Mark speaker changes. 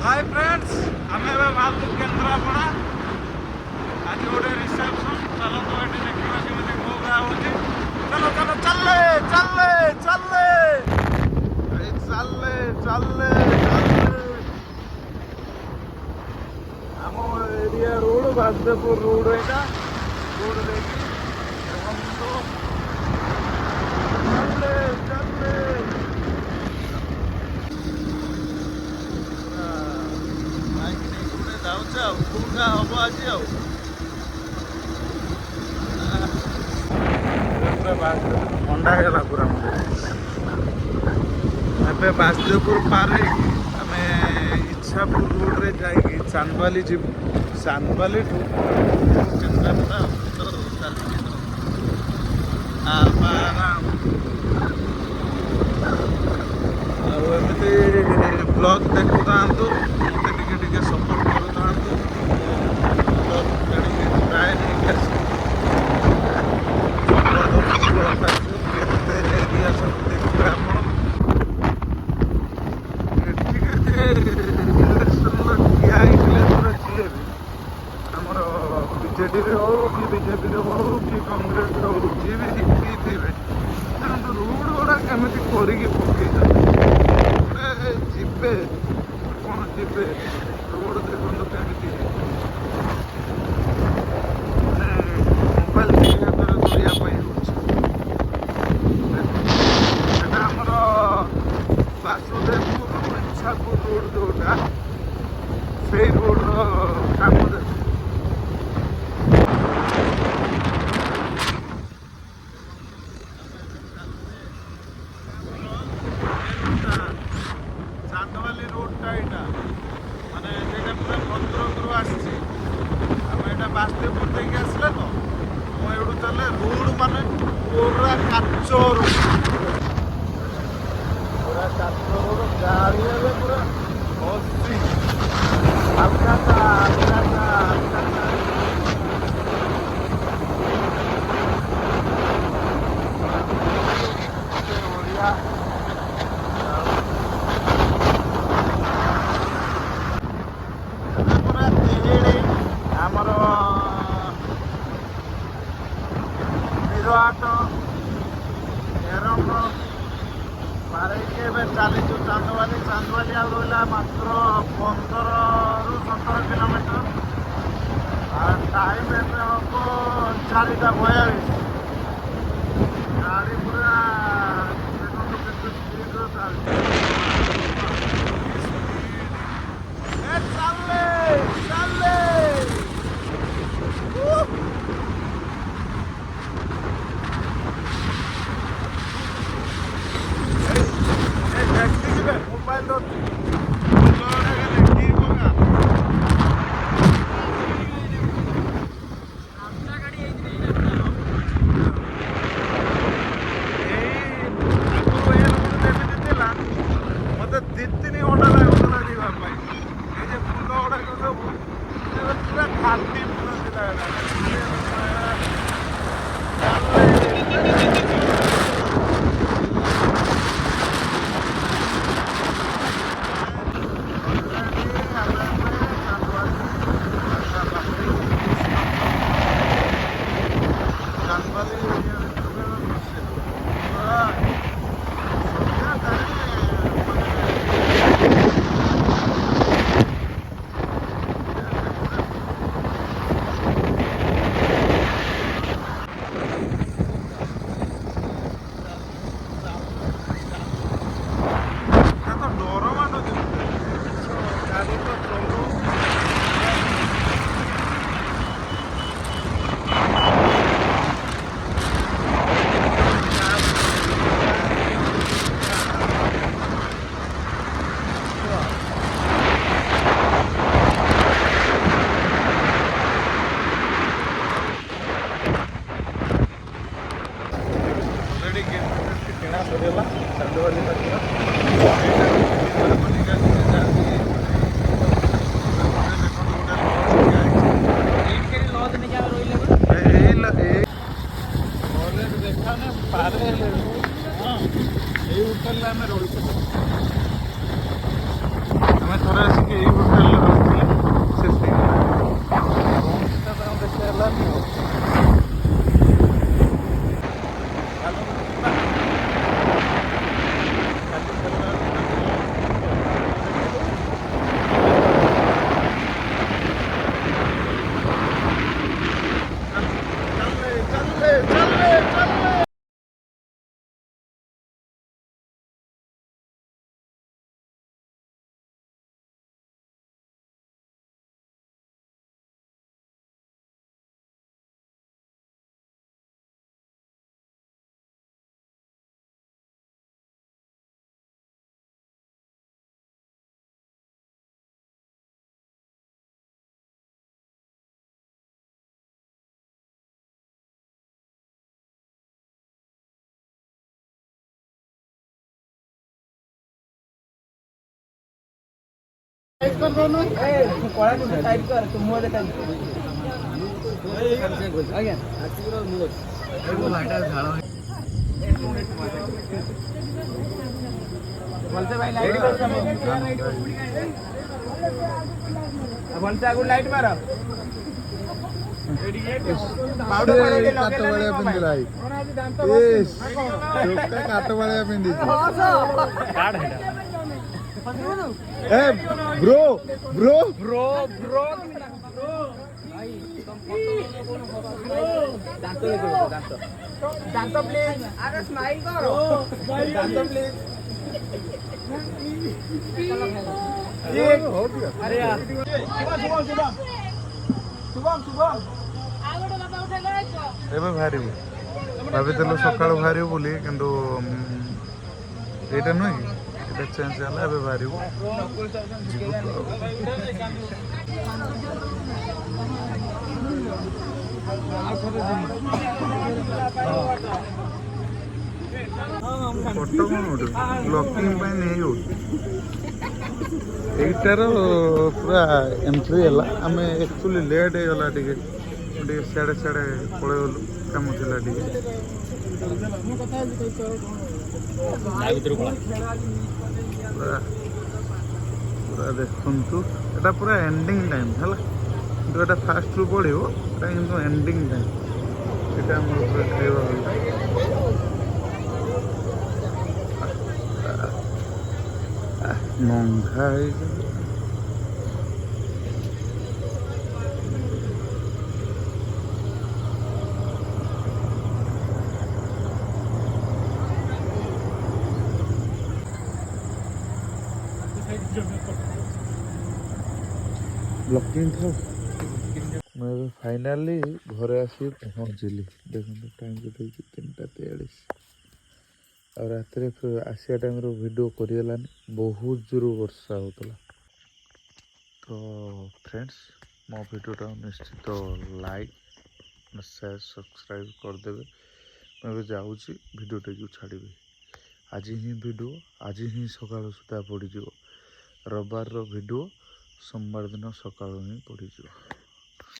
Speaker 1: Hi friends आम बाहर केन्द्रापड़ा आज गोटे रिसेप्शन चलो तो ये देखा केमी मौका हो चलो चलो चलले चलले चलले चलले चलले आम एरिया रोड बासदेवपुर रोड यहाँ रोड देखिए चलले चलले कौटा हम आज अंडा है पूरा ए बासदेवपुर पार आम इच्छापुर रोड रे जाइए चांदबाली जी चांदबाली टू केन्द्रापड़ा चलती एमती ब्लॉग देखु था टे सपोर्ट करू था प्राय नहीं आमर बीजेडी हो कि बीजेपी हो कि कांग्रेस हो जी भी थे रोड गुड़ा केमी कर जीवे कौन जीवे रोड देखो केमी मोबाइल जोड़ापी आमर बासुदेवपुर इच्छापुर रोड जोटा से रोड काम चांदबाली रोडटा यहाँ मानने पूरा भद्रक रू आम बासदेवपुर देखिए आसले तो मुझे चले रोड मान पूरा काच रोड पूरा काच रोड गाड़ी पूरा भर्ती हल्का आमर विराट एरंग पारे चलीचु चांदबाली चांदबाली आ रहा मात्र 15 ରୁ 17 किलोमीटर टाइम हम 4:42 गाड़ी पूरा स्पीड चलले मोबाइल ଏଇ ହୋଟେଲରେ ରହିଥିଲେ ସେ ଦେଖି ହେଲାନି ଆଉ।
Speaker 2: लाइट मार
Speaker 1: କାଟ ବାଳିଆ ପିନ୍ଧିଲା କାଟ ବାଳିଆ ପିନ୍ଧିଛି ଏ ବ୍ରୋ ବ୍ରୋ
Speaker 2: ब्रो ब्रो दांत प्लीज अरे स्माइल करो दांत प्लीज अरे यार शुभम शुभम
Speaker 1: ଏବେ ବାହାରିବୁ ଭାବିଥିଲୁ ସକାଳୁ ବାହାରିବୁ ବୋଲି କିନ୍ତୁ ଏଇଟା ନୁହେଁ କି ଏଇଟା ଚେଞ୍ଜ ହେଲା ଏବେ ବାହାରିବୁ ଯିବୁ ଫଟୋ କ'ଣ ଉଠୁ ବ୍ଲକିଂ ପାଇଁ ନେଇଯାଉଛି ଏଇଟାର ପୁରା ଏଣ୍ଟ୍ରି ହେଲା ଆମେ ଆକ୍ଚୁଆଲି ଲେଟ୍ ହେଇଗଲା ଟିକେ ସିଆଡ଼େ ସିଆଡ଼େ ପଳେଇଗଲୁ କାମ ଥିଲା ଟିକେ ପୁରା ପୁରା ଦେଖନ୍ତୁ ଏଇଟା ପୁରା ଏଣ୍ଡିଂ ଟାଇମ୍ ହେଲା କିନ୍ତୁ ଏଇଟା ଫାଷ୍ଟରୁ ପଡ଼ିବ ଏଇଟା କିନ୍ତୁ ଏଣ୍ଡିଂ ଟାଇମ୍ ଏଇଟା ଆମର ପୁରା ଖାଇବା ହେଲା ନଙ୍ଘା ହେଇଛି ବ୍ଲକିଂ ଥାଉ ମୁଁ ଏବେ ଫାଇନାଲି ଘରେ ଆସି ପହଞ୍ଚିଲି ଦେଖନ୍ତୁ ଟାଇମ୍ ହେଇଛି 3:43 ଆଉ ରାତିରେ ଆସିବା ଟାଇମ୍ରେ ଭିଡ଼ିଓ କରିହେଲାନି ବହୁତ ଜୋର ବର୍ଷା ହେଉଥିଲା ତ ଫ୍ରେଣ୍ଡସ୍ ମୋ ଭିଡ଼ିଓଟା ନିଶ୍ଚିତ ଲାଇକ୍ ସେୟାର ସବସ୍କ୍ରାଇବ୍ କରିଦେବେ ମୁଁ ଏବେ ଯାଉଛି ଭିଡ଼ିଓଟାକୁ ଛାଡ଼ିବି ଆଜି ହିଁ ଭିଡ଼ିଓ ଆଜି ହିଁ ସକାଳୁ ସୁଦ୍ଧା ପଡ଼ିଯିବ ରବିବାରର ଭିଡ଼ିଓ सोमवार दिन सकाळू ही पड़ीज।